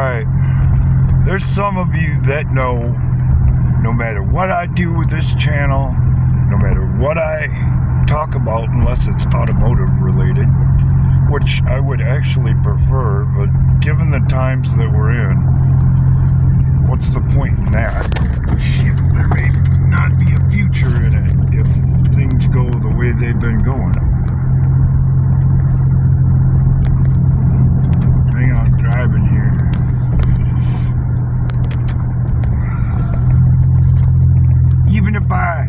Alright, there's some of you that know no matter what I do with this channel, no matter what I talk about, unless it's automotive related, which I would actually prefer, but given the times that we're in, what's the point in that? Shit, there may not be a future in it if things go the way they've been going. Hang on, driving here. Even if I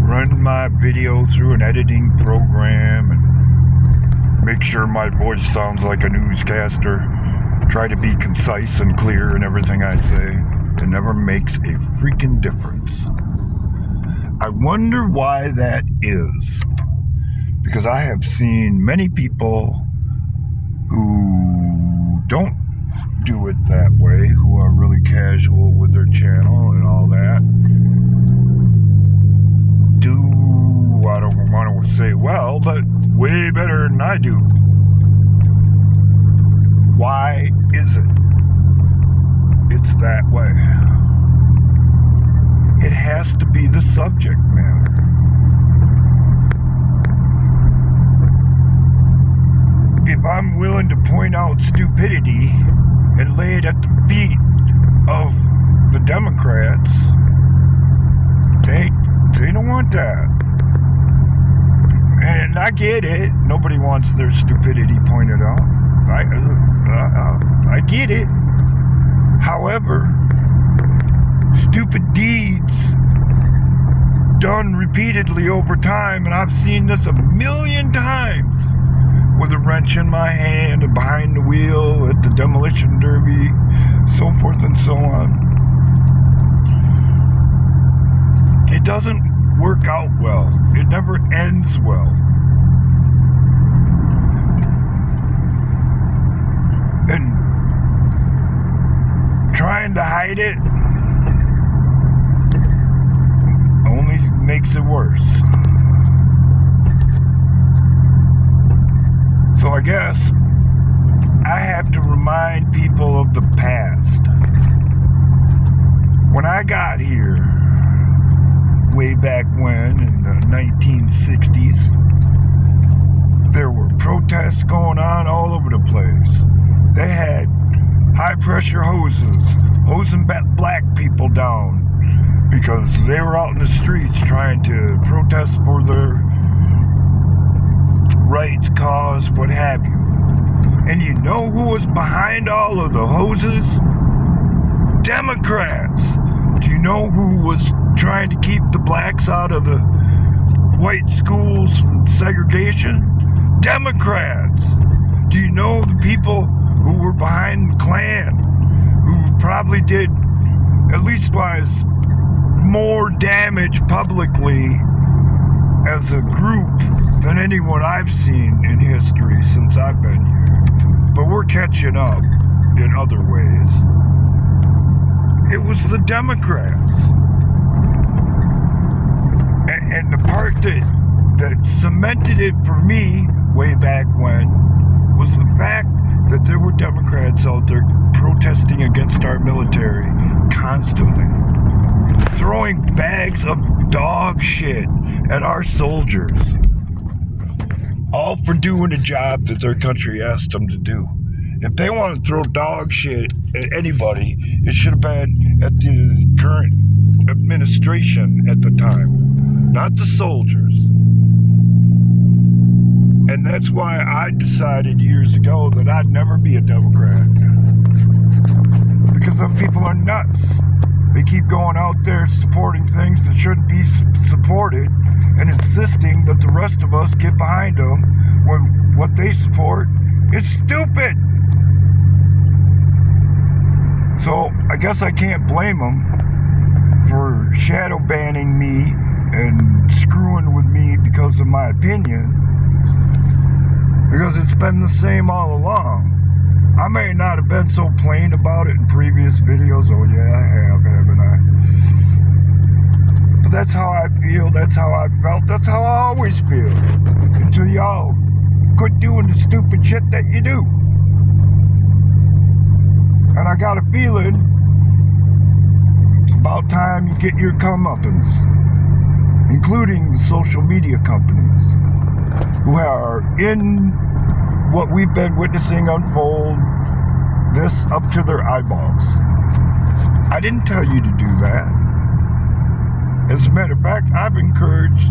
run my video through an editing program and make sure my voice sounds like a newscaster, try to be concise and clear in everything I say, it never makes a freaking difference. I wonder why that is. Because I have seen many people who don't do it that way, who are really casual with their channel and all that, I don't want to say well, but way better than I do. Why is it? It's that way. It has to be the subject matter. If I'm willing to point out stupidity and lay it at the feet of the Democrats, they don't want that. And I get it. Nobody wants their stupidity pointed out. I get it. However, stupid deeds done repeatedly over time, and I've seen this 1,000,000 times with a wrench in my hand and behind the wheel at the demolition derby, so forth and so on. It doesn't work out well. It never ends well. And trying to hide it only makes it worse. So I guess I have to remind people of the past. When I got here, way back when, in the 1960s, there were protests going on all over the place. They had high-pressure hoses, hosing black people down because they were out in the streets trying to protest for their rights, cause, what have you. And you know who was behind all of the hoses? Democrats. Do you know who was trying to keep the blacks out of the white schools from segregation? Democrats. Do you know the people who were behind the Klan, who probably did at least wise more damage publicly as a group than anyone I've seen in history since I've been here? But we're catching up in other ways. It was the Democrats. And the part that cemented it for me way back when was the fact that there were Democrats out there protesting against our military constantly, throwing bags of dog shit at our soldiers, all for doing a job that their country asked them to do. If they want to throw dog shit at anybody, it should have been at the current administration at the time, not the soldiers. And that's why I decided years ago that I'd never be a Democrat. Because some people are nuts. They keep going out there supporting things that shouldn't be supported and insisting that the rest of us get behind them when what they support is stupid. So I guess I can't blame them for shadow banning me and screwing with me because of my opinion, because it's been the same all along. I may not have been so plain about it in previous videos. Oh yeah, I have, haven't I? But that's how I feel, that's how I felt, that's how I always feel, until y'all quit doing the stupid shit that you do. And I got a feeling it's about time you get your comeuppance, including the social media companies who are in what we've been witnessing unfold, this up to their eyeballs. I didn't tell you to do that. As a matter of fact, I've encouraged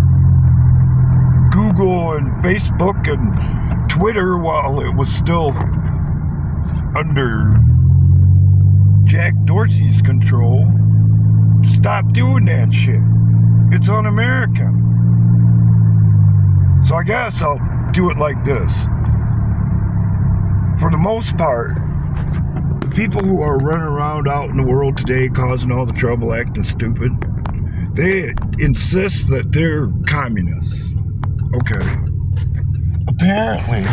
Google and Facebook and Twitter, while it was still under Jack Dorsey's control, to stop doing that shit. It's un-American. So I guess I'll do it like this. For the most part, the people who are running around out in the world today causing all the trouble, acting stupid, they insist that they're communists. Okay. Apparently,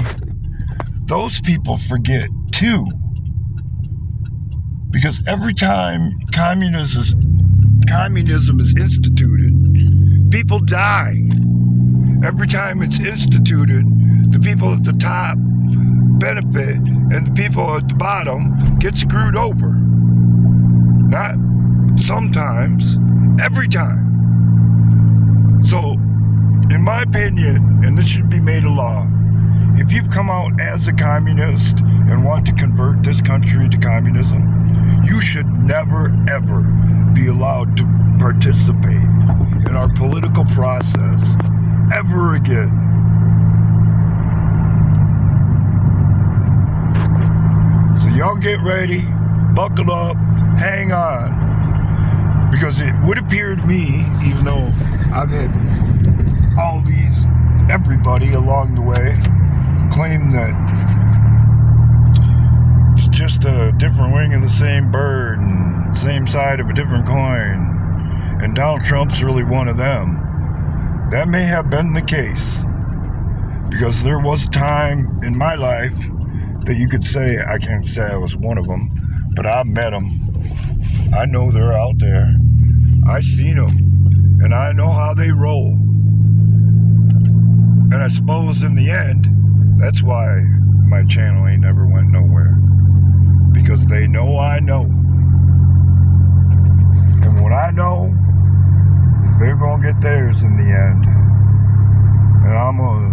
those people forget too. Because every time communism is instituted, people die. Every time it's instituted, the people at the top benefit and the people at the bottom get screwed over. Not sometimes, every time. So, in my opinion, and this should be made a law, if you've come out as a communist and want to convert this country to communism, you should never, ever be allowed to participate in our political process ever again. So y'all get ready, buckle up, hang on, because it would appear to me, even though I've had everybody along the way claim that it's just a different wing of the same bird and same side of a different coin, and Donald Trump's really one of them. That may have been the case, because there was a time in my life that you could say, I can't say I was one of them, but I've met them. I know they're out there. I've seen them, and I know how they roll. And I suppose in the end, that's why my channel ain't never went nowhere. Because they know I know. And what I know is they're gonna get theirs in the end. And I'm gonna